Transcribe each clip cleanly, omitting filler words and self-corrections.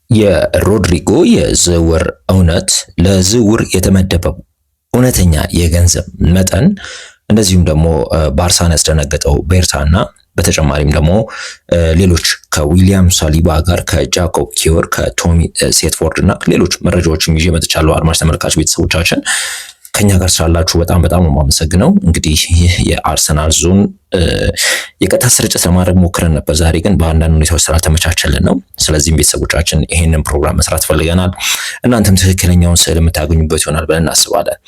የሮድሪጎ የዝውውር እውነት ለዝውውር የተመደበው እውነተኛ የገንዘብ መጠን እንደዚሁም ደግሞ ባርሳን ያስደነገጠው ቤርታና በተጨማሪም ደግሞ ሌሎች ከዊሊያም ሳሊባ ጋር ከጃኮብ ኪዮር ከቶሚ ሴትፎርድ እና ሌሎች መረጃዎችም ይዤ መጥቻለሁ። አድማጭ ተመልካች ቤተሰቦቻችን ከኛ ጋር ስላላችሁ በጣም ነው የማመሰግነው። እንግዲህ ይህ የአርሰናል ዞን የቀጥታ ስርጭት ለማድረግ ሞክረን ነበር። ዛሬ ግን በአንዳንድ ሁኔታዎች ስላልተመቻቸልን ነው። ስለዚህም ቤተሰቦቻችን ይሄንን ፕሮግራም መስራት ፈልገናል። እናንተም ትክክለኛውን ስዕል የምታገኙበት ይሆናል ብለን እናስባለን።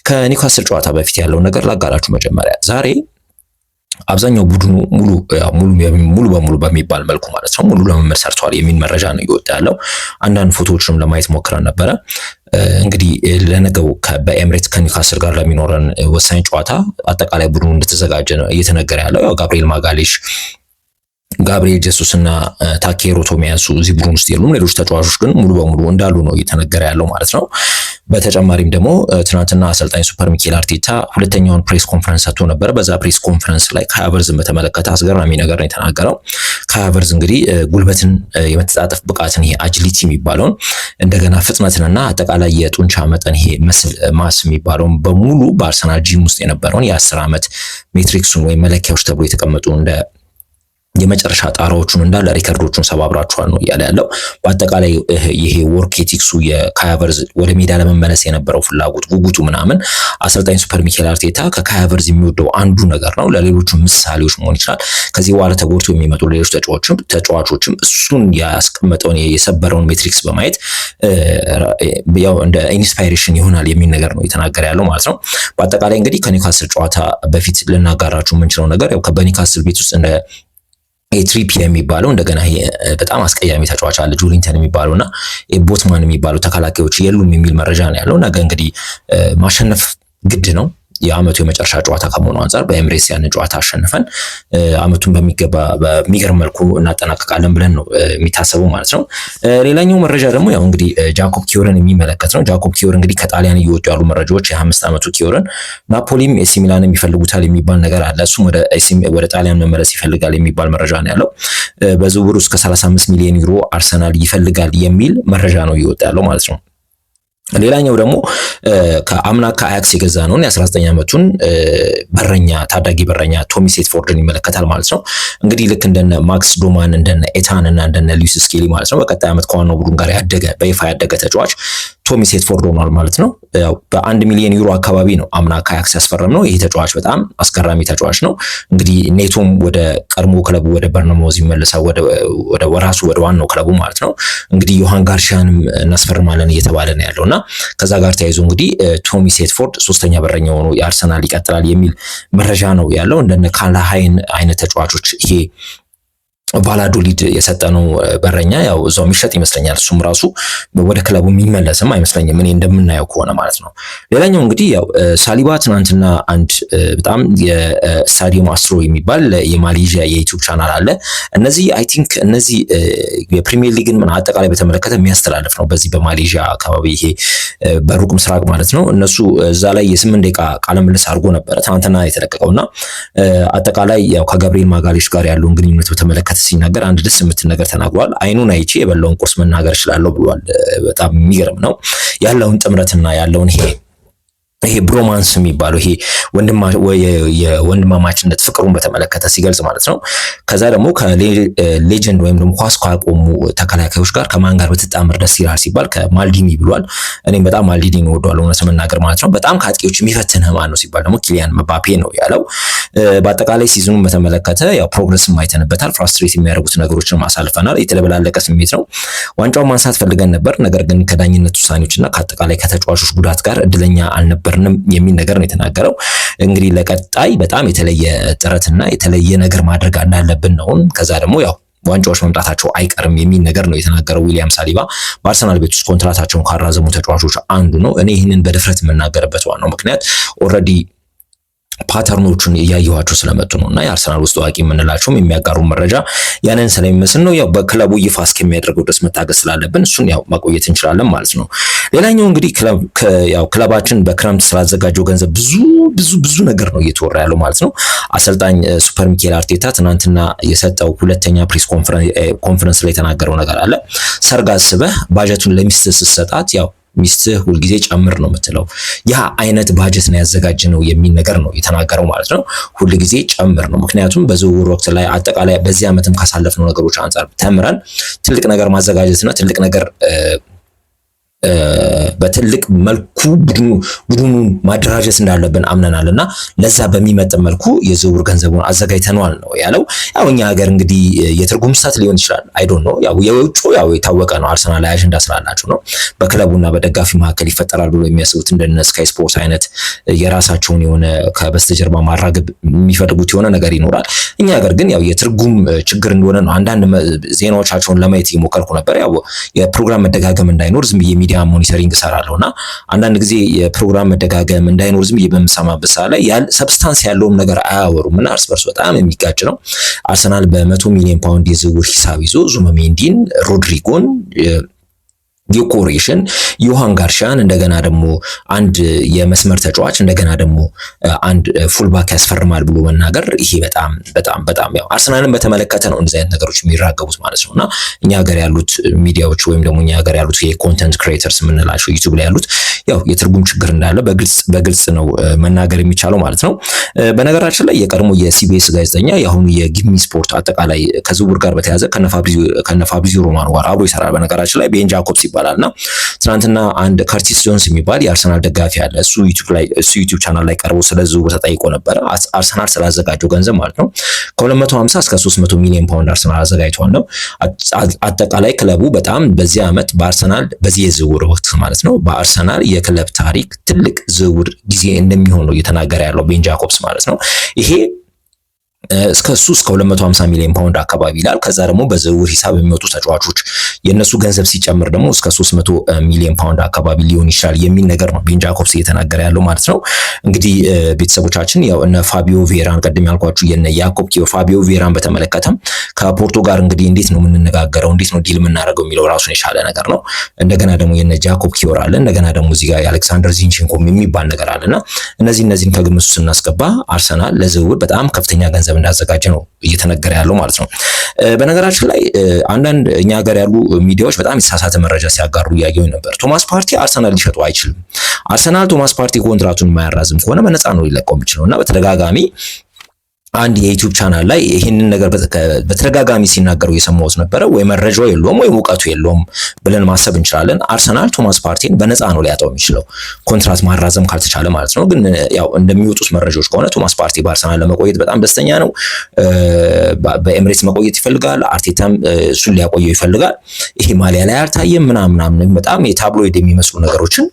ከኒውካስል ጨዋታ በፊት ያለው ነገር ላጋራችሁ። መጀመሪያ ዛሬ አብዛኛው ቡድኑ ሙሉ በሙሉ በሚባል መልኩ ማለት ነው ሙሉ ለመመር ሰርቷል የሚል መረጃ ነው እየወጣ ያለው። አንዳንድ ፎቶዎችንም ለማየት ሞክረን ነበረ። እንግዲህ ለነገው በኤምሬት ከኒውካስል ጋር ለሚኖረን ወሳኝ ጨዋታ አጠቃላይ ቡድኑ እንደተዘጋጀ ነው እየተነገረ ያለው። ያው ጋብሪኤል ማጋሌሽ፣ ጋብሪኤል ጀሱስ እና ታኬሮ ቶሚያሱ እዚህ ቡድን ውስጥ የሉም። ሌሎች ተጫዋቾች ግን ሙሉ በሙሉ እንዳሉ ነው እየተነገረ ያለው ማለት ነው። በተጨማሪም ደግሞ ትናንትና አሰልጣኝ ሱፐር ሚኬል አርቴታ ሁለተኛውን ፕሬስ ኮንፈረንስ ሰጥቶ ነበር። በዛ ፕሬስ ኮንፈረንስ ላይ ካይ ሃቨርትዝን በተመለከተ አስገራሚ ነገር ነው የተናገረው። ካይ ሃቨርትዝ እንግዲህ ጉልበትን፣ የመተጣጠፍ ብቃትን፣ ይሄ አጂሊቲ የሚባለውን እንደገና ፍጥነትንና አጠቃላይ የጡንቻ መጠን ይሄ መስል ማስ የሚባለውን በሙሉ በአርሰናል ጂም ውስጥ የነበረውን የ10 ዓመት ሜትሪክሱን ወይም መለኪያዎች ተብሎ የተቀመጡ እንደ የመጨረሻ ጣራዎቹን እንዳለ ሪከርዶቹን ሰባብራቸዋል ነው እያለ ያለው። በአጠቃላይ ይሄ ወርክ ኤቲክሱ የካይ ሃቨርትዝ ወደ ሜዳ ለመመለስ የነበረው ፍላጎት፣ ጉጉቱ ምናምን አሰልጣኝ ሱፐር ሚኬል አርቴታ ከካይ ሃቨርትዝ የሚወደው አንዱ ነገር ነው። ለሌሎቹ ምሳሌዎች መሆን ይችላል። ከዚህ በኋላ ተጎድቶ የሚመጡ ሌሎች ተጫዋቾችም እሱን ያስቀመጠውን የሰበረውን ሜትሪክስ በማየት ያው እንደ ኢንስፓይሬሽን ይሆናል የሚል ነገር ነው የተናገረ ያለው ማለት ነው። በአጠቃላይ እንግዲህ ከኒውካስል ጨዋታ በፊት ልናጋራችሁ የምንችለው ነገር ያው በኒውካስል ቤት ውስጥ እንደ ትሪፒ የሚባለው እንደገና በጣም አስቀያሚ ተጫዋች አለ ጁሊንተን የሚባለውና ቦትማን የሚባለው ተከላካዮች የሉም የሚል መረጃ ነው ያለው። ነገ እንግዲህ ማሸነፍ ግድ ነው። የአመቱ የመጨረሻ ጨዋታ ከመሆኑ አንፃር በኤምሬትስ ያን ጨዋታ አሸንፈን አመቱን በሚገርም መልኩ እናጠናቀቃለን ብለን ነው የሚታሰበው ማለት ነው። ሌላኛው መረጃ ደግሞ ያው እንግዲህ ጃኮብ ኪዮርን የሚመለከት ነው። ጃኮብ ኪዮር እንግዲህ ከጣሊያን እየወጡ ያሉ መረጃዎች የ25 ዓመቱ ኪዮርን ናፖሊም ኤሲ ሚላንም ይፈልጉታል የሚባል ነገር አለ። እሱም ወደ ጣሊያን መመለስ ይፈልጋል የሚባል መረጃ ነው ያለው። በዝውውሩ እስከ 35 ሚሊዮን ዩሮ አርሰናል ይፈልጋል የሚል መረጃ ነው እየወጣ ያለው ማለት ነው። ሌላኛው ደግሞ ከአምና ከአያክስ የገዛ ነው የ19 ዓመቱን ታዳጊ በረኛ ቶሚ ሴትፎርድን ይመለከታል ማለት ነው። እንግዲህ ልክ እንደነ ማክስ ዶማን እንደነ ኤታን እና እንደነ ሉዊስ ስኬሊ ማለት ነው በቀጣይ ዓመት ከዋናው ቡድን ጋር በይፋ ያደገ ተጫዋች ቶሚ ሴትፎርድ ሆኗል ማለት ነው። ያው በ1 ሚሊዮን ዩሮ አካባቢ ነው አምና ከአያክስ ያስፈረም ነው። ይሄ ተጫዋች በጣም አስገራሚ ተጫዋች ነው። እንግዲህ ኔቶም ወደ ቀድሞ ክለቡ ወደ በርነማውዝ ይመለሳል፣ ወደ ዋናው ክለቡ ማለት ነው። እንግዲህ ዮሃን ጋርሻንም እናስፈርማለን እየተባለ ነው ያለውና ከዛ ጋር ተያይዞ እንግዲህ ቶሚ ሴትፎርድ ሶስተኛ በረኛ ሆኖ የአርሰናል ይቀጥላል የሚል መረጃ ነው ያለው። እንደነ ካላሃይን አይነት ተጫዋቾች ይሄ ቫላዶሊድ የሰጠነው በረኛ ያው እዛው የሚሸጥ ይመስለኛል። እሱም ራሱ ወደ ክለቡ የሚመለስም አይመስለኝም እኔ እንደምናየው ከሆነ ማለት ነው። ሌላኛው እንግዲህ ያው ሳሊባ ትናንትና አንድ በጣም የስታዲየም አስትሮ የሚባል የማሌዥያ የዩቲዩብ ቻናል አለ። እነዚህ የፕሪሚየር ሊግን ምን አጠቃላይ በተመለከተ የሚያስተላልፍ ነው በዚህ በማሌዥያ አካባቢ ይሄ በሩቅ ምስራቅ ማለት ነው። እነሱ እዛ ላይ የ8 ደቂቃ ቃለ ምልልስ አድርጎ ነበረ ትናንትና የተለቀቀውና አጠቃላይ ያው ከጋብሪኤል ማጋሌሽ ጋር ያለውን ግንኙነት በተመለከተ ሲናገር አንድ ደስ የምትል ነገር ተናግሯል። አይኑን አይቼ የበላውን ቁርስ መናገር እችላለሁ ብሏል። በጣም የሚገርም ነው ያለውን ጥምረትና ያለውን ይሄ ብሮማንስ የሚባለው ይሄ የወንድማማችነት ፍቅሩን በተመለከተ ሲገልጽ ማለት ነው። ከዛ ደግሞ ከሌጀንድ ወይም ደግሞ ኳስ ካቆሙ ተከላካዮች ጋር ከማን ጋር ብትጣመር ደስ ይላል ሲባል ከማልዲኒ ብሏል። እኔም በጣም ማልዲኒ እወደዋለሁ እውነት ለመናገር ማለት ነው። በጣም ከአጥቂዎች የሚፈትንህ ማን ነው ሲባል ደግሞ ኪሊያን ምባፔ ነው ያለው። በአጠቃላይ ሲዝኑን በተመለከተ ያው ፕሮግረስም አይተንበታል። ፍራስትሬት የሚያደርጉት ነገሮችን ማሳልፈናል። የተለበላለቀ ስሜት ነው። ዋንጫውን ማንሳት ፈልገን ነበር፣ ነገር ግን ከዳኝነት ውሳኔዎችና ከአጠቃላይ ከተጫዋቾች ጉዳት ጋር እድለኛ አልነበርንም የሚል ነገር ነው የተናገረው። እንግዲህ ለቀጣይ በጣም የተለየ ጥረትና የተለየ ነገር ማድረግ እንዳለብን ነው። ከዛ ደግሞ ያው ዋንጫዎች መምጣታቸው አይቀርም የሚል ነገር ነው የተናገረው። ዊሊያም ሳሊባ በአርሰናል ቤት ውስጥ ኮንትራታቸውን ካራዘሙ ተጫዋቾች አንዱ ነው። እኔ ይህንን በድፍረት የምናገርበት ዋናው ምክንያት ኦልሬዲ ፓተርኖቹን እያየኋቸው ስለመጡ ነው እና የአርሰናል ውስጥ አዋቂ የምንላቸውም የሚያጋሩ መረጃ ያንን ስለሚመስል ነው። ያው በክለቡ ይፋ እስከሚያደርገው ድረስ መታገስ ስላለብን እሱን ያው ማቆየት እንችላለን ማለት ነው። ሌላኛው እንግዲህ ክለባችን በክረምት ስላዘጋጀው ገንዘብ ብዙ ነገር ነው እየተወራ ያለው ማለት ነው። አሰልጣኝ ሱፐር ሚኬል አርቴታ ትናንትና የሰጠው ሁለተኛ ፕሬስ ኮንፈረንስ ላይ የተናገረው ነገር አለ። ሰርግ አስበህ ባጀቱን ለሚስት ስትሰጣት ያው ሚስትህ ሁልጊዜ ጨምር ነው የምትለው። ያ አይነት ባጀት ነው ያዘጋጀነው የሚል ነገር ነው የተናገረው ማለት ነው። ሁልጊዜ ጨምር ነው። ምክንያቱም በዝውውር ወቅት ላይ አጠቃላይ በዚህ ዓመትም ካሳለፍነው ነገሮች አንጻር ተምረን ትልቅ ነገር ማዘጋጀትና ትልቅ ነገር በትልቅ መልኩ ቡድኑን ማደራጀት እንዳለብን አምነናል እና ለዛ በሚመጥን መልኩ የዝውውር ገንዘቡን አዘጋጅተናል ነው ያለው። ያው እኛ ሀገር እንግዲህ የትርጉም ስህተት ሊሆን ይችላል። አይ ዶንት ኖ ያው የውጭ ያው የታወቀ ነው። አርሰናል ላይ አጀንዳ ስላላቸው ነው በክለቡና በደጋፊ መካከል ይፈጠራል ብሎ የሚያስቡት እንደነ ስካይ ስፖርት አይነት የራሳቸውን የሆነ ከበስተጀርባ ማራገብ የሚፈልጉት የሆነ ነገር ይኖራል። እኛ ሀገር ግን ያው የትርጉም ችግር እንደሆነ ነው። አንዳንድ ዜናዎቻቸውን ለማየት እየሞከርኩ ነበር። ያው የፕሮግራም መደጋገም እንዳይኖር ዝም ብዬ ሞኒተሪንግ እሰራለሁ እና አንዳንድ ጊዜ የፕሮግራም መደጋገም እንዳይኖር ዝም ብዬ በምሰማበት ሰዓት ላይ ሰብስታንስ ያለውም ነገር አያወሩም እና እርስ በርስ በጣም የሚጋጭ ነው። አርሰናል በ100 ሚሊዮን ፓውንድ የዝውውር ሂሳብ ይዞ ዙቢሜንዲን፣ ሮድሪጎን፣ ጊዮኮሬሽን፣ ዮሃን ጋርሻን እንደገና ደግሞ አንድ የመስመር ተጫዋች እንደገና ደግሞ አንድ ፉልባክ ያስፈርማል ብሎ መናገር ይሄ በጣም ያው አርሰናልን በተመለከተ ነው እንደዚህ አይነት ነገሮች የሚራገቡት ማለት ነውና እኛ ሀገር ያሉት ሚዲያዎች ወይም ደግሞ እኛ ሀገር ያሉት የኮንተንት ክሬተርስ የምንላቸው ዩቲዩብ ላይ ያሉት ያው የትርጉም ችግር እንዳለ በግልጽ ነው መናገር የሚቻለው ማለት ነው። በነገራችን ላይ የቀድሞ የሲቢኤስ ጋዜጠኛ የአሁኑ የጊሚ ስፖርት አጠቃላይ ከዝውውር ጋር በተያያዘ ከነፋብሪዚዮ ሮማኖ ጋር አብሮ ይሰራል። በነገራችን ላይ ቤን ጃኮብስ ይባላልና ትናንትና አንድ ከርቲስ ጆንስ የሚባል የአርሰናል ደጋፊ አለ። እሱ ዩቲዩብ ቻናል ላይ ቀርቦ ስለ ዝውውር ተጠይቆ ነበር። አርሰናል ስላዘጋጀው ገንዘብ ማለት ነው ከ250 እስከ 300 ሚሊዮን ፓውንድ አርሰናል አዘጋጅቷል ነው። አጠቃላይ ክለቡ በጣም በዚህ ዓመት በአርሰናል በዚህ የዝውውር ወቅት ማለት ነው በአርሰናል የክለብ ታሪክ ትልቅ ዝውውር ጊዜ እንደሚሆን ነው እየተናገረ ያለው ቤን ጃኮብስ ማለት ነው። ይሄ እስከ 250 ሚሊዮን ፓውንድ አካባቢ ይላል። ከዛ ደግሞ በዝውውር ሂሳብ የሚወጡ ተጫዋቾች የነሱ ገንዘብ ሲጨምር ደግሞ እስከ 300 ሚሊዮን ፓውንድ አካባቢ ሊሆን ይችላል የሚል ነገር ነው ቤን ጃኮብስ እየተናገረ ያለው ማለት ነው። እንግዲህ ቤተሰቦቻችን ያው እነ ፋቢዮ ቬራን ቀድም ያልኳችሁ የነ ያኮብ ኪዮር ፋቢዮ ቬራን በተመለከተም ከፖርቶ ጋር እንግዲህ እንዴት ነው የምንነጋገረው እንዴት ነው ዲል የምናደርገው የሚለው ራሱን የቻለ ነገር ነው። እንደገና ደግሞ የነ ጃኮብ ኪዮር አለ። እንደገና ደግሞ እዚህ ጋር የአሌክሳንደር ዚንቼንኮ የሚባል ነገር አለና እነዚህን ከግምት ውስጥ ስናስገባ አርሰናል ለዝውውር በጣም ከፍተኛ ገንዘብ እንዳዘጋጀ ነው እየተነገረ ያለው ማለት ነው። በነገራችን ላይ አንዳንድ እኛ ሀገር ያሉ ሚዲያዎች በጣም የተሳሳተ መረጃ ሲያጋሩ እያየሁ ነበር። ቶማስ ፓርቲ አርሰናል ሊሸጡ አይችልም። አርሰናል ቶማስ ፓርቲ ኮንትራቱን የማያራዝም ከሆነ በነፃ ነው ሊለቀው የሚችለው እና በተደጋጋሚ አንድ የዩቲዩብ ቻናል ላይ ይህንን ነገር በተደጋጋሚ ሲናገሩ የሰማሁት ነበረ። ወይ መረጃው የለውም ወይ እውቀቱ የለውም ብለን ማሰብ እንችላለን። አርሰናል ቶማስ ፓርቲን በነፃ ነው ሊያጣው የሚችለው ኮንትራት ማራዘም ካልተቻለ ማለት ነው። ግን ያው እንደሚወጡት መረጃዎች ከሆነ ቶማስ ፓርቲ በአርሰናል ለመቆየት በጣም ደስተኛ ነው። በኤምሬትስ መቆየት ይፈልጋል። አርቴታም እሱን ሊያቆየው ይፈልጋል። ይሄ ማሊያ ላይ አልታየም ምናምን በጣም የታብሎይድ የሚመስሉ ነገሮችን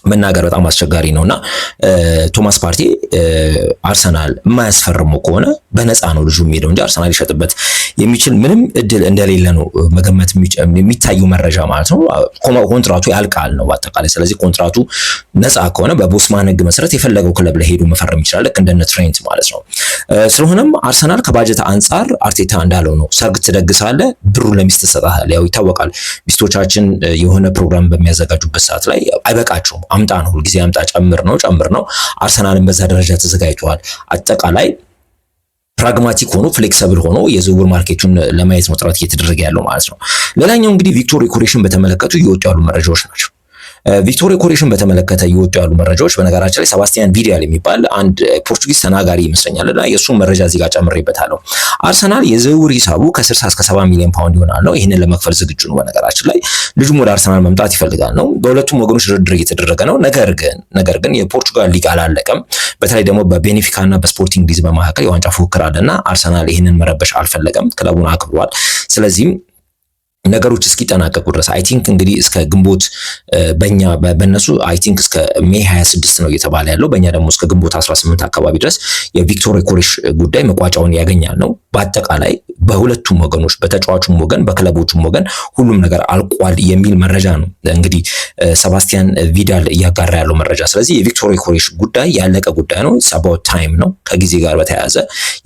መናገር በጣም አስቸጋሪ ነውና ቶማስ ፓርቲ አርሰናል የማያስፈርመው ከሆነ በነፃ ነው ልጁ የሚሄደው እንጂ አርሰናል ሊሸጥበት የሚችል ምንም እድል እንደሌለ ነው መገመት የሚታዩ መረጃ ማለት ነው። ኮንትራቱ ያልቃል ነው በአጠቃላይ። ስለዚህ ኮንትራቱ ነፃ ከሆነ በቦስማን ሕግ መሰረት የፈለገው ክለብ ላይ ሄዶ መፈረም ይችላል ልክ እንደነ ትሬንት ማለት ነው። ስለሆነም አርሰናል ከባጀት አንጻር አርቴታ እንዳለው ነው። ሰርግ ትደግሳለህ፣ ብሩን ለሚስት ትሰጣለህ። ያው ይታወቃል ሚስቶቻችን የሆነ ፕሮግራም በሚያዘጋጁበት ሰዓት ላይ አይበቃቸውም። አምጣ ነው ሁልጊዜ አምጣ፣ ጨምር ነው። አርሰናልን በዛ ደረጃ ተዘጋጅቷል። አጠቃላይ ፕራግማቲክ ሆኖ ፍሌክሲብል ሆኖ የዝውውር ማርኬቱን ለማየት ነው ጥረት እየተደረገ ያለው ማለት ነው። ሌላኛው እንግዲህ ቪክቶር ዮኬሬስን በተመለከቱ እየወጡ ያሉ መረጃዎች ናቸው። ቪክቶር ዮኬሬስን በተመለከተ እየወጡ ያሉ መረጃዎች በነገራችን ላይ ሰባስቲያን ቪዲያል የሚባል አንድ ፖርቹጊዝ ተናጋሪ ይመስለኛል እና የእሱን መረጃ እዚህ ጋር ጨምሬበታለሁ። አርሰናል የዝውውር ሂሳቡ ከ60 እስከ 70 ሚሊዮን ፓውንድ ይሆናል ነው። ይህንን ለመክፈል ዝግጁ ነው። በነገራችን ላይ ልጁም ወደ አርሰናል መምጣት ይፈልጋል ነው። በሁለቱም ወገኖች ድርድር እየተደረገ ነው። ነገር ግን የፖርቹጋል ሊግ አላለቀም። በተለይ ደግሞ በቤኔፊካ እና በስፖርቲንግ ሊዝበን መካከል የዋንጫ ፉክክር አለና አርሰናል ይህንን መረበሽ አልፈለገም። ክለቡን አክብሯል። ስለዚህም ነገሮች እስኪጠናቀቁ ድረስ አይ ቲንክ እንግዲህ እስከ ግንቦት በእነሱ አይ ቲንክ እስከ ሜይ 26 ነው እየተባለ ያለው። በእኛ ደግሞ እስከ ግንቦት 18 አካባቢ ድረስ የቪክቶር ዮኬሬስ ጉዳይ መቋጫውን ያገኛል ነው። በአጠቃላይ በሁለቱም ወገኖች በተጫዋቹም ወገን በክለቦቹም ወገን ሁሉም ነገር አልቋል የሚል መረጃ ነው እንግዲህ ሰባስቲያን ቪዳል እያጋራ ያለው መረጃ። ስለዚህ የቪክቶር ዮኬሬሽ ጉዳይ ያለቀ ጉዳይ ነው። ኢትስ አባውት ታይም ነው። ከጊዜ ጋር በተያያዘ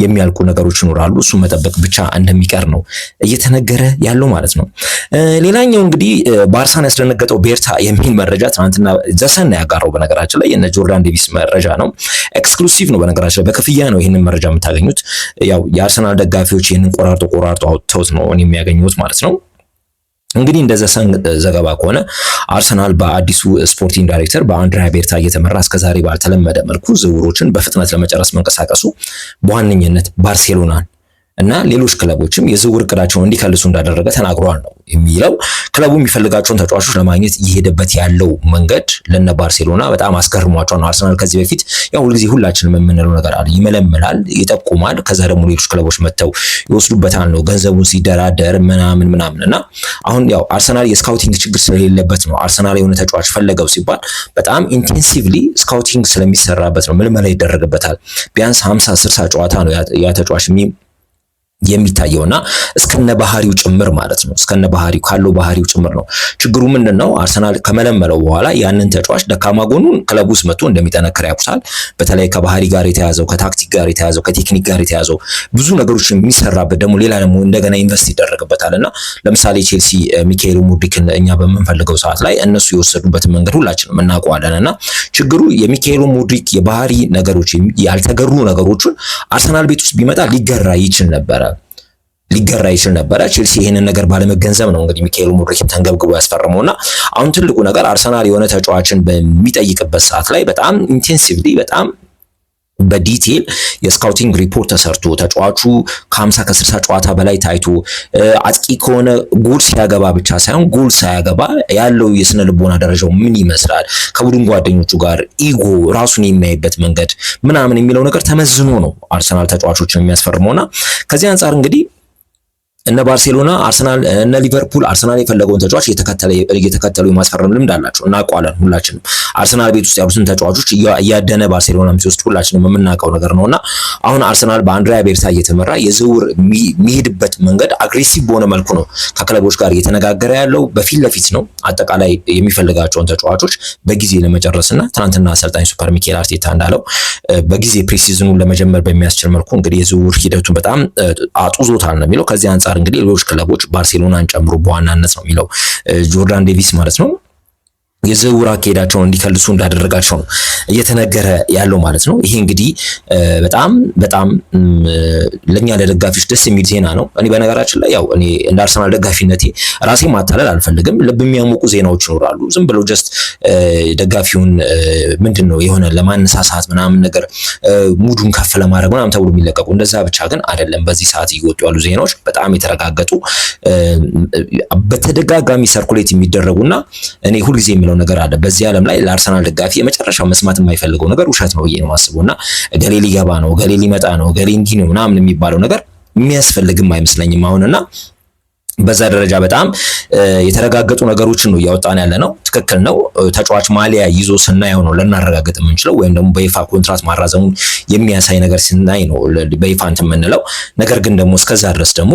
የሚያልቁ ነገሮች ይኖራሉ። እሱ መጠበቅ ብቻ እንደሚቀር ነው እየተነገረ ያለው ማለት ነው። ሌላኛው እንግዲህ ባርሳን ያስደነገጠው ቤርታ የሚል መረጃ ትናንትና ዘሰን ያጋራው በነገራችን ላይ የነ ጆርዳን ዴቪስ መረጃ ነው። ኤክስክሉሲቭ ነው በነገራችን ላይ በክፍያ ነው ይህንን መረጃ የምታገኙት። ያው የአርሰናል ደጋፊዎች ይህንን ቆራርጦ አውጥተውት ነው የሚያገኙት ማለት ነው። እንግዲህ እንደ ዘሰን ዘገባ ከሆነ አርሰናል በአዲሱ ስፖርቲንግ ዳይሬክተር በአንድሪያ ቤርታ እየተመራ እስከዛሬ ባልተለመደ መልኩ ዝውውሮችን በፍጥነት ለመጨረስ መንቀሳቀሱ በዋነኝነት ባርሴሎናን እና ሌሎች ክለቦችም የዝውውር እቅዳቸውን እንዲከልሱ እንዳደረገ ተናግሯል ነው የሚለው። ክለቡ የሚፈልጋቸውን ተጫዋቾች ለማግኘት እየሄደበት ያለው መንገድ ለነ ባርሴሎና በጣም አስገርሟቸው ነው። አርሰናል ከዚህ በፊት ያው ሁልጊዜ ሁላችንም የምንለው ነገር አለ፣ ይመለምላል፣ ይጠቁማል፣ ከዛ ደግሞ ሌሎች ክለቦች መጥተው ይወስዱበታል ነው ገንዘቡን ሲደራደር ምናምን እና አሁን ያው አርሰናል የስካውቲንግ ችግር ስለሌለበት ነው። አርሰናል የሆነ ተጫዋች ፈለገው ሲባል በጣም ኢንቴንሲቭሊ ስካውቲንግ ስለሚሰራበት ነው። ምልመላ ይደረግበታል። ቢያንስ 50-60 ጨዋታ ነው ያ ተጫዋች የሚታየውና እስከነ ባህሪው ጭምር ማለት ነው። እስከነ ባህሪው ካለው ባህሪው ጭምር ነው። ችግሩ ምንድነው? አርሰናል ከመለመለው በኋላ ያንን ተጫዋች ደካማ ጎኑን ክለቡ ውስጥ መጥቶ እንደሚጠነክር ያውቁታል። በተለይ ከባህሪ ጋር የተያዘው ከታክቲክ ጋር የተያዘው ከቴክኒክ ጋር የተያዘው ብዙ ነገሮች የሚሰራበት ደግሞ ሌላ ደግሞ እንደገና ኢንቨስት ይደረግበታልና ለምሳሌ ቼልሲ ሚካኤል ሙድሪክን እኛ በምንፈልገው ሰዓት ላይ እነሱ የወሰዱበትን መንገድ ሁላችንም እናውቀዋለንና ችግሩ የሚካኤል ሙድሪክ የባህሪ ነገሮች ያልተገሩ ነገሮችን አርሰናል ቤት ውስጥ ቢመጣ ሊገራ ይችል ነበረ። ቼልሲ ይሄንን ነገር ባለመገንዘብ ነው እንግዲህ ሚካኤል ሙድሪክን ተንገብግቦ ያስፈረመውና አሁን ትልቁ ነገር አርሰናል የሆነ ተጫዋችን በሚጠይቅበት ሰዓት ላይ በጣም ኢንቴንሲቭሊ በጣም በዲቴል የስካውቲንግ ሪፖርት ተሰርቶ ተጫዋቹ ከ50 ከ60 ጨዋታ በላይ ታይቶ አጥቂ ከሆነ ጎል ሲያገባ ብቻ ሳይሆን ጎል ሳያገባ ያለው የስነ ልቦና ደረጃው ምን ይመስላል፣ ከቡድን ጓደኞቹ ጋር ኢጎ ራሱን የሚያይበት መንገድ ምናምን የሚለው ነገር ተመዝኖ ነው አርሰናል ተጫዋቾችን የሚያስፈርመውና ከዚህ አንጻር እንግዲህ እነ ባርሴሎና አርሰናል እነ ሊቨርፑል አርሰናል የፈለገውን ተጫዋች እየተከተሉ የማስፈረም ልምድ አላቸው። እናውቀዋለን ሁላችንም አርሰናል ቤት ውስጥ ያሉትን ተጫዋቾች እያደነ ባርሴሎና ሲወስድ ሁላችንም የምናውቀው ነገር ነውና አሁን አርሰናል በአንድሪያ ቤርታ እየተመራ የዝውውር የሚሄድበት መንገድ አግሬሲቭ በሆነ መልኩ ነው ከክለቦች ጋር እየተነጋገረ ያለው። በፊት ለፊት ነው አጠቃላይ የሚፈልጋቸውን ተጫዋቾች በጊዜ ለመጨረስና ትናንትና አሰልጣኝ ሱፐር ሚኬል አርቴታ እንዳለው በጊዜ ፕሪሲዝኑን ለመጀመር በሚያስችል መልኩ እንግዲህ የዝውውር ሂደቱን በጣም አጡዞታል ነው የሚለው። ከዚህ አንጻር እንግዲህ ሌሎች ክለቦች ባርሴሎናን ጨምሮ በዋናነት ነው የሚለው ጆርዳን ዴቪስ ማለት ነው የዝውውር አካሄዳቸውን እንዲከልሱ እንዳደረጋቸው ነው እየተነገረ ያለው ማለት ነው። ይሄ እንግዲህ በጣም ለኛ ለደጋፊዎች ደስ የሚል ዜና ነው። እኔ በነገራችን ላይ ያው እኔ እንደ አርሰናል ደጋፊነቴ ራሴ ማታለል አልፈልግም። ልብ የሚያሞቁ ዜናዎች ይኖራሉ። ዝም ብለው ጀስት ደጋፊውን ምንድነው የሆነ ለማነሳሳት ምናምን ነገር ሙዱን ከፍ ለማድረግ ምናምን ተብሎ የሚለቀቁ እንደዛ ብቻ ግን አይደለም። በዚህ ሰዓት እየወጡ ያሉ ዜናዎች በጣም የተረጋገጡ በተደጋጋሚ ሰርኩሌት የሚደረጉና እኔ ሁልጊዜ የሚለው ነገር አለ። በዚህ ዓለም ላይ ለአርሰናል ደጋፊ የመጨረሻው መስማት የማይፈልገው ነገር ውሸት ነው ብዬ ነው የማስበውና ገሌ ሊገባ ነው ገሌ ሊመጣ ነው ገሌ እንዲህ ነው ምናምን የሚባለው ነገር የሚያስፈልግም አይመስለኝም አሁንና በዛ ደረጃ በጣም የተረጋገጡ ነገሮችን ነው ያወጣን ያለ ነው። ትክክል ነው። ተጫዋች ማሊያ ይዞ ስናየው ነው ለናረጋግጥ የምንችለው ወይም ደግሞ በይፋ ኮንትራት ማራዘሙን የሚያሳይ ነገር ስናይ ነው በይፋ እንትን የምንለው። ነገር ግን ደግሞ እስከዛ ድረስ ደግሞ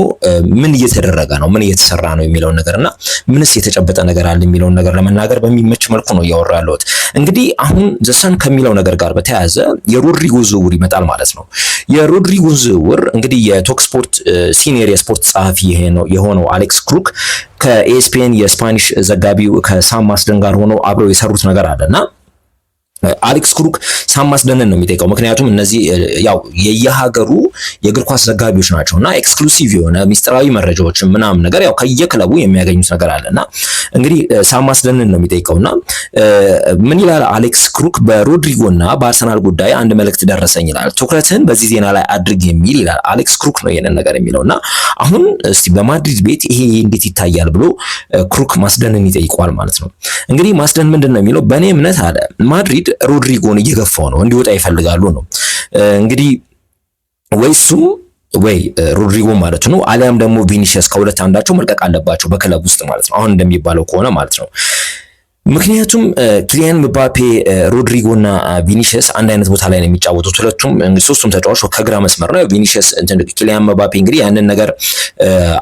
ምን እየተደረገ ነው ምን እየተሰራ ነው የሚለው ነገርና ምንስ የተጨበጠ ነገር አለ የሚለው ነገር ለመናገር በሚመች መልኩ ነው ያወራ ያለሁት። እንግዲህ አሁን ዘሰን ከሚለው ነገር ጋር በተያያዘ የሮድሪጎ ዝውውር ይመጣል ማለት ነው። የሮድሪጎ ዝውውር እንግዲህ የቶክ ስፖርት ሲኒየር የስፖርት ጸሐፊ የሆነው አሌክስ ክሩክ ከኤስፒኤን የስፓኒሽ ዘጋቢው ከሳም ማስደን ጋር ሆኖ አብረው የሰሩት ነገር አለና አሌክስ ክሩክ ሳም ማስደንን ነው የሚጠይቀው። ምክንያቱም እነዚህ ያው የየሀገሩ የእግር ኳስ ዘጋቢዎች ናቸውና ኤክስክሉሲቭ የሆነ ሚስጥራዊ መረጃዎችን ምናምን ነገር ያው ከየክለቡ የሚያገኙት ነገር አለና እንግዲህ ሳም ማስደንን ነው የሚጠይቀውና ምን ይላል አሌክስ ክሩክ? በሮድሪጎና በአርሰናል ጉዳይ አንድ መልእክት ደረሰኝ ይላል። ትኩረትን በዚህ ዜና ላይ አድርግ የሚል ይላል አሌክስ ክሩክ ነው ይሄንን ነገር የሚለውና አሁን እስቲ በማድሪድ ቤት ይሄ እንዴት ይታያል ብሎ ክሩክ ማስደንን ይጠይቀዋል ማለት ነው። እንግዲህ ማስደን ምንድነው የሚለው? በእኔ እምነት አለ ማድሪድ ሮድሪጎን እየገፋው ነው እንዲወጣ ይፈልጋሉ ነው እንግዲህ ወይ ሮድሪጎ ማለት ነው አሊያም ደግሞ ቪኒሲየስ ከሁለት አንዳቸው መልቀቅ አለባቸው በክለብ ውስጥ ማለት ነው። አሁን እንደሚባለው ከሆነ ማለት ነው ምክንያቱም ኪሊያን ምባፔ፣ ሮድሪጎ እና ቪኒሲየስ አንድ አይነት ቦታ ላይ ነው የሚጫወቱት። ሁለቱም ሶስቱም ተጫዋቾች ከግራ መስመር ነው። ቪኒሲየስ ኪሊያን ምባፔ እንግዲህ ያንን ነገር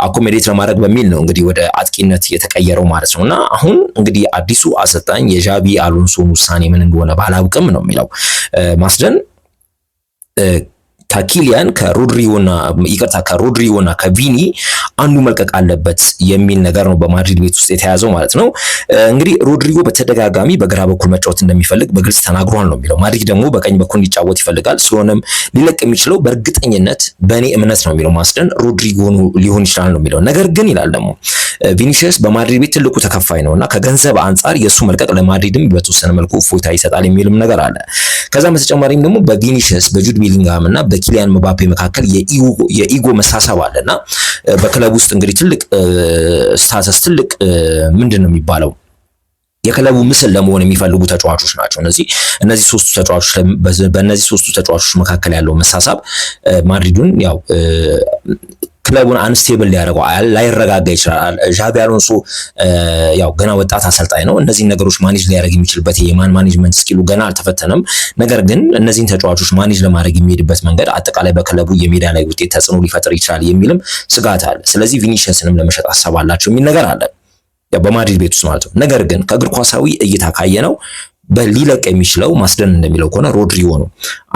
አኮሞዴት ለማድረግ በሚል ነው እንግዲህ ወደ አጥቂነት የተቀየረው ማለት ነው። እና አሁን እንግዲህ አዲሱ አሰልጣኝ የዣቢ አሎንሶን ውሳኔ ምን እንደሆነ ባላውቅም ነው የሚለው ማስደን ከኪሊያን ከሮድሪጎና ከቪኒ አንዱ መልቀቅ አለበት የሚል ነገር ነው በማድሪድ ቤት ውስጥ የተያዘው ማለት ነው። እንግዲህ ሮድሪጎ በተደጋጋሚ በግራ በኩል መጫወት እንደሚፈልግ በግልጽ ተናግሯል ነው የሚለው። ማድሪድ ደግሞ በቀኝ በኩል እንዲጫወት ይፈልጋል። ስለሆነም ሊለቅ የሚችለው በእርግጠኝነት በእኔ እምነት ነው የሚለው ማስደን ሮድሪጎ ሊሆን ይችላል ነው የሚለው። ነገር ግን ይላል ደግሞ ቪኒሲየስ በማድሪድ ቤት ትልቁ ተከፋይ ነውና ከገንዘብ አንጻር የሱ መልቀቅ ለማድሪድም በተወሰነ መልኩ እፎይታ ይሰጣል የሚልም ነገር አለ። ከዛ በተጨማሪም ደግሞ በቪኒሲየስ በጁድ ቤሊንግሃም እና በኪሊያን ምባፔ መካከል የኢጎ መሳሳብ አለና በክለብ ውስጥ እንግዲህ ትልቅ ስታተስ ትልቅ ምንድን ነው የሚባለው የክለቡ ምስል ለመሆን የሚፈልጉ ተጫዋቾች ናቸው። እነዚህ ሶስቱ ተጫዋቾች በእነዚህ ሶስቱ ተጫዋቾች መካከል ያለው መሳሳብ ማድሪዱን ያው ክለቡን አንስቴብል ሊያደርገው ላይረጋጋ ይችላል። ዣቢ አሎንሶ ያው ገና ወጣት አሰልጣኝ ነው። እነዚህን ነገሮች ማኔጅ ሊያደርግ የሚችልበት የማን ማኔጅመንት ስኪሉ ገና አልተፈተነም። ነገር ግን እነዚህን ተጫዋቾች ማኔጅ ለማድረግ የሚሄድበት መንገድ አጠቃላይ በክለቡ የሜዳ ላይ ውጤት ተጽዕኖ ሊፈጥር ይችላል የሚልም ስጋት አለ። ስለዚህ ቪኒሲየስንም ለመሸጥ ሀሳብ አላቸው የሚል ነገር አለ በማድሪድ ቤት ውስጥ ማለት ነው። ነገር ግን ከእግር ኳሳዊ እይታ ካየነው ሊለቅ የሚችለው ማስደን እንደሚለው ከሆነ ሮድሪጎ ነው።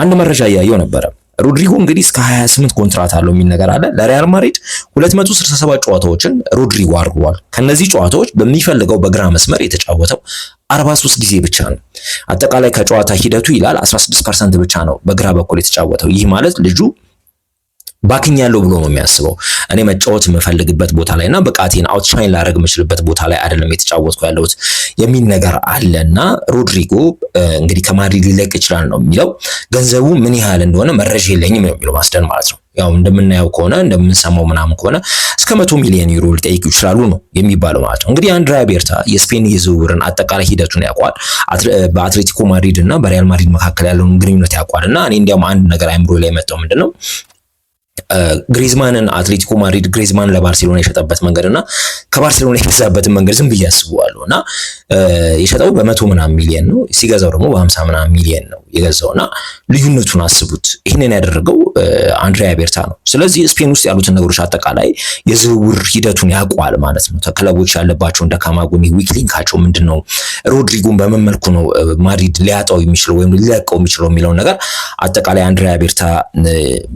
አንድ መረጃ እያየው ነበረ። ሮድሪጎ እንግዲህ እስከ 28 ኮንትራት አለው የሚል ነገር አለ። ለሪያል ማድሪድ 267 ጨዋታዎችን ሮድሪጎ አድርጓል። ከነዚህ ጨዋታዎች በሚፈልገው በግራ መስመር የተጫወተው 43 ጊዜ ብቻ ነው። አጠቃላይ ከጨዋታ ሂደቱ ይላል 16% ብቻ ነው በግራ በኩል የተጫወተው። ይህ ማለት ልጁ ባክኛለሁ ብሎ ነው የሚያስበው። እኔ መጫወት የምፈልግበት ቦታ ላይና ብቃቴን አውትሻይን ላደርግ የምችልበት ቦታ ላይ አይደለም የተጫወትኩ ያለሁት የሚል ነገር አለና ሮድሪጎ እንግዲህ ከማድሪድ ሊለቅ ይችላል ነው የሚለው። ገንዘቡ ምን ያህል እንደሆነ መረጃ የለኝም ነው የሚለው ማስደን ማለት ነው። ያው እንደምናየው ከሆነ እንደምንሰማው ምናምን ከሆነ እስከ 100 ሚሊዮን ዩሮ ሊጠይቁ ይችላሉ ነው የሚባለው ማለት ነው። እንግዲህ አንድሪያ ቤርታ የስፔን የዝውውርን አጠቃላይ ሂደቱን ያውቋል። በአትሌቲኮ ማድሪድ እና በሪያል ማድሪድ መካከል ያለውን ግንኙነት ያውቋልና እኔ እንዲያውም አንድ ነገር አይምሮ ላይ መጣው ምንድነው ግሪዝማንን አትሌቲኮ ማድሪድ ግሪዝማን ለባርሴሎና የሸጠበት መንገድና ከባርሴሎና የገዛበትን መንገድ ዝም ብዬ አስበዋለሁ እና የሸጠው በ100 ምናምን ሚሊዮን ነው፣ ሲገዛው ደግሞ በ50 ምናምን ሚሊዮን ነው የገዛውና ልዩነቱን አስቡት። ይህንን ያደረገው አንድሪያ ቤርታ ነው። ስለዚህ ስፔን ውስጥ ያሉትን ነገሮች አጠቃላይ የዝውውር ሂደቱን ያውቋል ማለት ነው። ክለቦች ያለባቸውን ደካማ ጎን ዊክ ሊንካቸው ምንድነው፣ ሮድሪጎን በምን መልኩ ነው ማድሪድ ሊያጣው የሚችለው ወይም ሊለቀው የሚችለው የሚለው ነገር አጠቃላይ አንድሪያ ቤርታ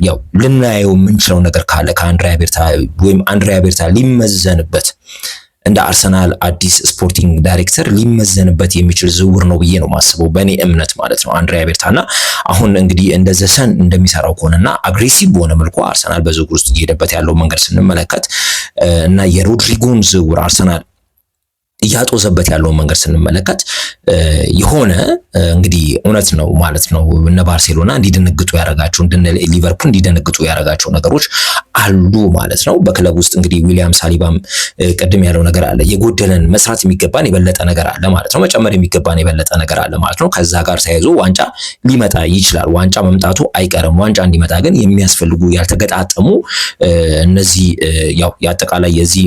ያው ልናየው የምንችለው ነገር ካለ ከአንድሪያ ቤርታ ወይም አንድሪያ ቤርታ ሊመዘንበት እንደ አርሰናል አዲስ ስፖርቲንግ ዳይሬክተር ሊመዘንበት የሚችል ዝውውር ነው ብዬ ነው ማስበው በእኔ እምነት ማለት ነው አንድሪያ ቤርታና አሁን እንግዲህ እንደዘ ሰን እንደሚሰራው ከሆነና አግሬሲቭ በሆነ መልኩ አርሰናል በዝውውር ውስጥ እየሄደበት ያለው መንገድ ስንመለከት እና የሮድሪጎን ዝውውር አርሰናል እያጦዘበት ያለውን መንገድ ስንመለከት የሆነ እንግዲህ እውነት ነው ማለት ነው። እነ ባርሴሎና እንዲደነግጡ ያረጋቸው እንደነ ሊቨርፑል እንዲደነግጡ ያረጋቸው ነገሮች አሉ ማለት ነው። በክለብ ውስጥ እንግዲህ ዊሊያም ሳሊባም ቀደም ያለው ነገር አለ። የጎደለን መስራት የሚገባን የበለጠ ነገር አለ ማለት ነው። መጨመር የሚገባን የበለጠ ነገር አለ ማለት ነው። ከዛ ጋር ተያይዞ ዋንጫ ሊመጣ ይችላል። ዋንጫ መምጣቱ አይቀርም። ዋንጫ እንዲመጣ ግን የሚያስፈልጉ ያልተገጣጠሙ እነዚህ ያው ያጠቃላይ የዚህ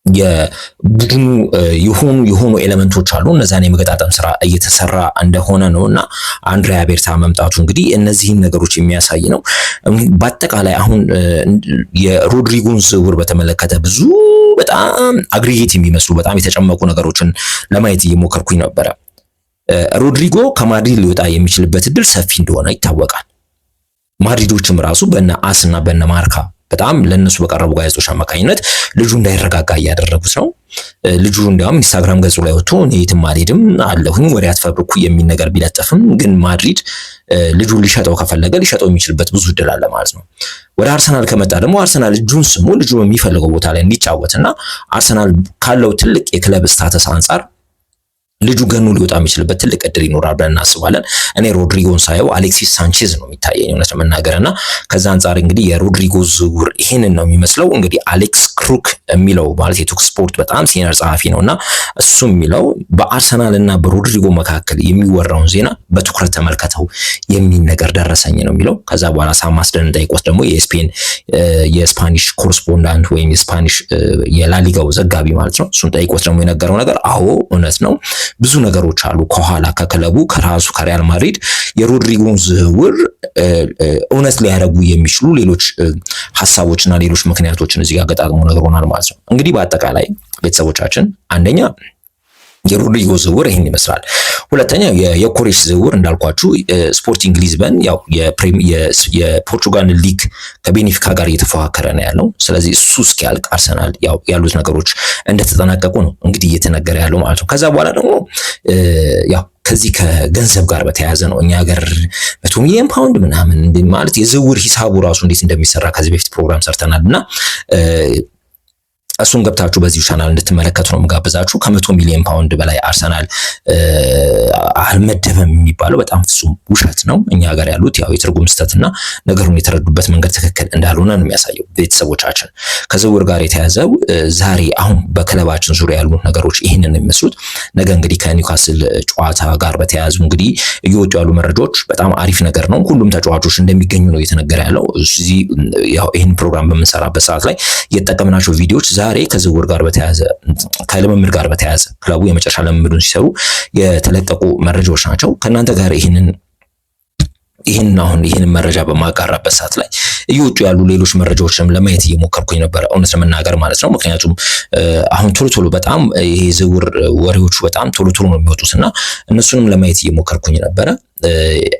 የቡድኑ የሆኑ ኤሌመንቶች አሉ። እነዛን የመገጣጠም ስራ እየተሰራ እንደሆነ ነውና አንድሪያ ቤርታ መምጣቱ እንግዲህ እነዚህን ነገሮች የሚያሳይ ነው። በአጠቃላይ አሁን የሮድሪጎን ዝውውር በተመለከተ ብዙ በጣም አግሪጌት የሚመስሉ በጣም የተጨመቁ ነገሮችን ለማየት እየሞከርኩኝ ነበረ። ሮድሪጎ ከማድሪድ ሊወጣ የሚችልበት እድል ሰፊ እንደሆነ ይታወቃል። ማድሪዶችም ራሱ በነ አስና በነ ማርካ በጣም ለነሱ በቀረቡ ጋዜጦች አማካኝነት ልጁ እንዳይረጋጋ እያደረጉት ነው። ልጁ እንዲያውም ኢንስታግራም ገጹ ላይ ወጥቶ እኔ የትም አልሄድም አለሁኝ ወሬ አትፈብርኩ የሚል ነገር ቢለጥፍም ግን ማድሪድ ልጁን ሊሸጠው ከፈለገ ሊሸጠው የሚችልበት ብዙ እድል አለ ማለት ነው። ወደ አርሰናል ከመጣ ደግሞ አርሰናል ልጁን ስሙ ልጁ የሚፈልገው ቦታ ላይ እንዲጫወትና አርሰናል ካለው ትልቅ የክለብ ስታተስ አንጻር ልጁ ገኑ ሊወጣ የሚችልበት ትልቅ እድል ይኖራል ብለን እናስባለን። እኔ ሮድሪጎን ሳየው አሌክሲስ ሳንቼዝ ነው የሚታየኝ እውነት ለመናገርና ከዛ አንጻር እንግዲህ የሮድሪጎ ዝውውር ይሄንን ነው የሚመስለው። እንግዲህ አሌክስ ክሩክ የሚለው ማለት የቶክ ስፖርት በጣም ሲኒየር ጸሐፊ ነውና እሱ የሚለው በአርሰናል እና በሮድሪጎ መካከል የሚወራውን ዜና በትኩረት ተመልከተው የሚል ነገር ደረሰኝ ነው የሚለው። ከዛ በኋላ ሳም ማስደን ጠይቆት ደግሞ የስፓኒሽ ኮረስፖንዳንት ወይም የስፓኒሽ የላሊጋው ዘጋቢ ማለት ነው እሱን ጠይቆት ደግሞ የነገረው ነገር አዎ እውነት ነው፣ ብዙ ነገሮች አሉ ከኋላ ከክለቡ ከራሱ ከሪያል ማድሪድ የሮድሪጎን ዝውውር እውነት ሊያደርጉ የሚችሉ ሌሎች ሐሳቦችና ሌሎች ምክንያቶችን እዚህ ጋር ገጣጥሞ ነግሮናል ማለት ነው። እንግዲህ በአጠቃላይ ቤተሰቦቻችን አንደኛ የሮድሪጎ ዝውውር ይህን ይመስላል። ሁለተኛ የኮሬሽ ዝውውር እንዳልኳችሁ ስፖርቲንግ ሊዝበን ያው የፖርቹጋል ሊግ ከቤኔፊካ ጋር እየተፎካከረ ነው ያለው። ስለዚህ እሱ እስኪያልቅ አርሰናል ያው ያሉት ነገሮች እንደተጠናቀቁ ነው እንግዲህ እየተነገረ ያለው ማለት ነው። ከዛ በኋላ ደግሞ ያው ከዚህ ከገንዘብ ጋር በተያያዘ ነው እኛ ሀገር 100 ሚሊዮን ፓውንድ ምናምን ማለት የዝውውር ሂሳቡ ራሱ እንዴት እንደሚሰራ ከዚህ በፊት ፕሮግራም ሰርተናልና እሱን ገብታችሁ በዚህ ቻናል እንድትመለከቱ ነው የምጋብዛችሁ። ከ100 ሚሊዮን ፓውንድ በላይ አርሰናል አልመደበም የሚባለው በጣም ፍጹም ውሸት ነው። እኛ ሀገር ያሉት ያው የትርጉም ስህተትና ነገሩን የተረዱበት መንገድ ትክክል እንዳልሆነ ነው የሚያሳየው። ቤተሰቦቻችን ከዝውውር ጋር የተያዘው ዛሬ አሁን በክለባችን ዙሪያ ያሉት ነገሮች ይህንን የሚመስሉት። ነገ እንግዲህ ከኒውካስል ጨዋታ ጋር በተያያዙ እንግዲህ እየወጡ ያሉ መረጃዎች በጣም አሪፍ ነገር ነው። ሁሉም ተጫዋቾች እንደሚገኙ ነው እየተነገረ ያለው። እዚህ ያው ይህን ፕሮግራም በምንሰራበት ሰዓት ላይ የተጠቀምናቸው ቪዲዮዎች ዛሬ ከዝውውር ጋር በተያያዘ ከልምምድ ጋር በተያያዘ ክለቡ የመጨረሻ ልምምዱን ሲሰሩ የተለቀቁ መረጃዎች ናቸው። ከእናንተ ጋር ይህንን መረጃ በማጋራበት ሰዓት ላይ እየወጡ ያሉ ሌሎች መረጃዎችንም ለማየት እየሞከርኩኝ ነበር እውነት ለመናገር ማለት ነው። ምክንያቱም አሁን ቶሎ በጣም ይሄ ዝውውር ወሬዎቹ በጣም ቶሎ ነው የሚወጡትና እነሱንም ለማየት እየሞከርኩኝ ነበረ።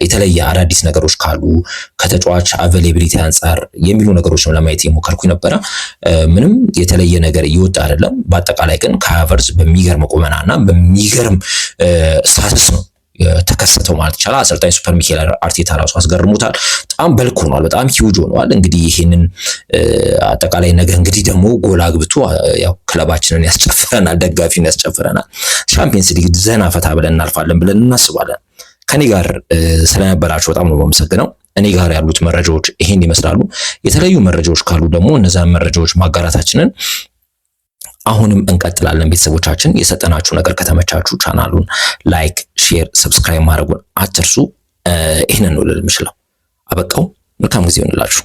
የተለየ አዳዲስ ነገሮች ካሉ ከተጫዋች አቬሌቢሊቲ አንጻር የሚሉ ነገሮችን ለማየት እየሞከርኩኝ ነበረ። ምንም የተለየ ነገር እየወጣ አይደለም። በአጠቃላይ ግን ከሃቨርዝ በሚገርም ቁመናና በሚገርም ስታተስ ነው ተከሰተው ማለት ይቻላል። አሰልጣኝ ሱፐር ሚኬል አርቴታ ራሱ አስገርሙታል። በጣም በልክ ሆኗል። በጣም ሂውጅ ሆኗል። እንግዲህ ይሄንን አጠቃላይ ነገር እንግዲህ ደግሞ ጎል አግብቶ ያው ክለባችንን ያስጨፍረናል፣ ደጋፊውን ያስጨፍረናል። ቻምፒየንስ ሊግ ዘና ፈታ ብለን እናልፋለን ብለን እናስባለን። ከኔ ጋር ስለነበራችሁ በጣም ነው የማመሰግነው። እኔ ጋር ያሉት መረጃዎች ይሄን ይመስላሉ። የተለያዩ መረጃዎች ካሉ ደግሞ እነዛን መረጃዎች ማጋራታችንን አሁንም እንቀጥላለን። ቤተሰቦቻችን የሰጠናችሁ ነገር ከተመቻችሁ ቻናሉን ላይክ፣ ሼር፣ ሰብስክራይብ ማድረጉን አትርሱ። ይሄንን ነው ልል የምችለው። አበቃው። መልካም ጊዜ ይሁንላችሁ።